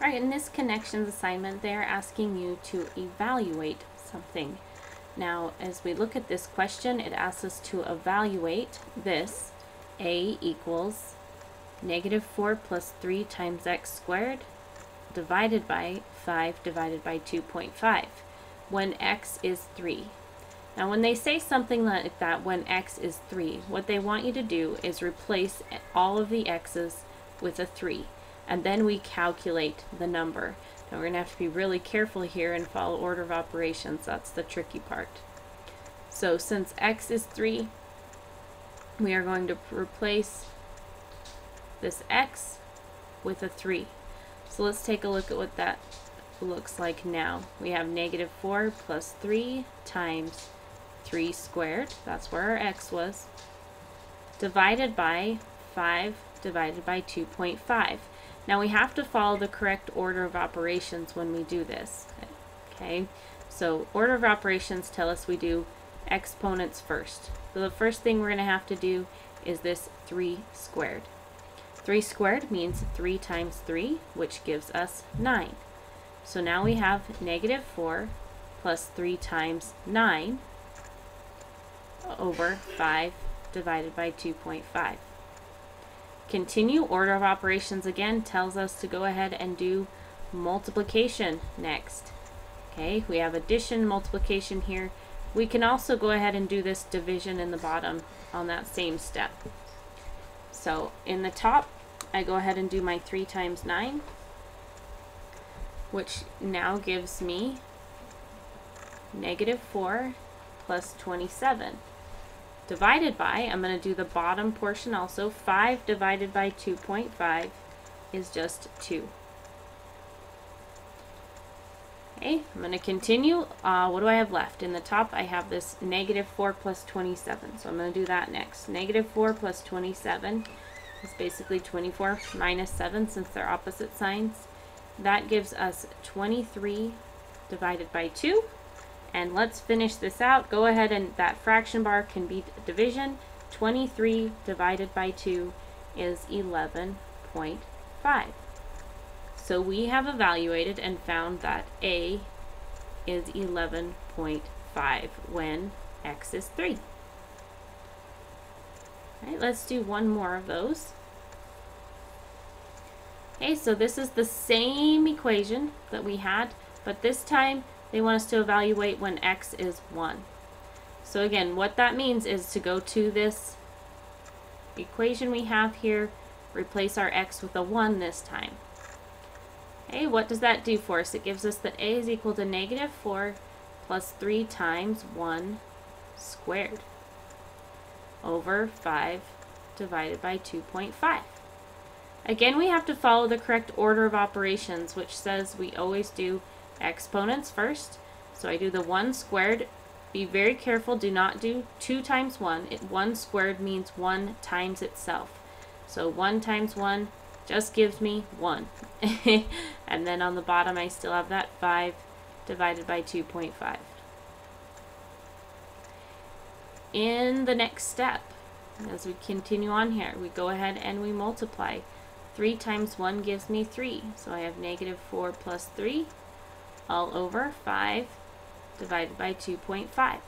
All right, in this connections assignment, they're asking you to evaluate something. Now, as we look at this question, it asks us to evaluate this. A equals -4 plus 3 times x squared divided by 5 divided by 2.5 when x is 3. Now, when they say something like that, when x is 3, what they want you to do is replace all of the x's with a 3, and then we calculate the number. Now, we're going to have to be really careful here and follow order of operations. That's the tricky part. So, since x is 3, we are going to replace this x with a 3. So, let's take a look at what that looks like now. We have -4 plus 3 times 3 squared, that's where our x was, divided by 5 divided by 2.5. Now we have to follow the correct order of operations when we do this. Okay, so order of operations tell us we do exponents first. So the first thing we're going to have to do is this 3 squared. 3 squared means 3 times 3, which gives us 9. So now we have -4 plus 3 times 9 over 5 divided by 2.5. Continue. Order of operations again tells us to go ahead and do multiplication next. Okay, we have addition, multiplication here. We can also go ahead and do this division in the bottom on that same step. So in the top, I go ahead and do my 3 times 9, which now gives me -4 plus 27. Divided by, I'm going to do the bottom portion also, 5 divided by 2.5 is just 2. Okay, I'm going to continue. What do I have left? In the top, I have this -4 plus 27. So I'm going to do that next. -4 plus 27 is basically 24 minus 7 since they're opposite signs. That gives us 23 divided by 2. And let's finish this out. Go ahead and that fraction bar can be division. 23 divided by 2 is 11.5. So we have evaluated and found that A is 11.5 when x is 3. All right, let's do one more of those. Okay, so this is the same equation that we had, but this time they want us to evaluate when x is 1. So again, what that means is to go to this equation we have here, replace our x with a 1 this time. Okay, what does that do for us? It gives us that A is equal to -4 plus 3 times 1 squared over 5 divided by 2.5. Again, we have to follow the correct order of operations, which says we always do exponents first. So I do the 1 squared. Be very careful, do not do 2 times 1. 1 squared means 1 times itself. So 1 times 1 just gives me 1. And then on the bottom I still have that 5 divided by 2.5. In the next step, as we continue on here, we go ahead and we multiply. 3 times 1 gives me 3. So I have -4 plus 3 all over 5 divided by 2.5.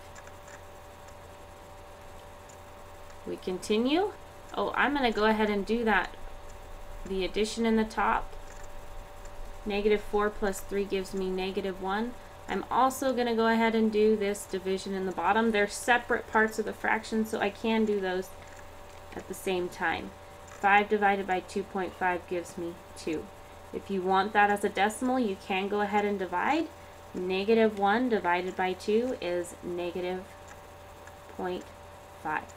We continue. Oh, I'm going to go ahead and do that. The addition in the top. -4 plus 3 gives me -1. I'm also going to go ahead and do this division in the bottom. They're separate parts of the fraction, so I can do those at the same time. 5 divided by 2.5 gives me 2. If you want that as a decimal, you can go ahead and divide. -1 divided by 2 is -0.5.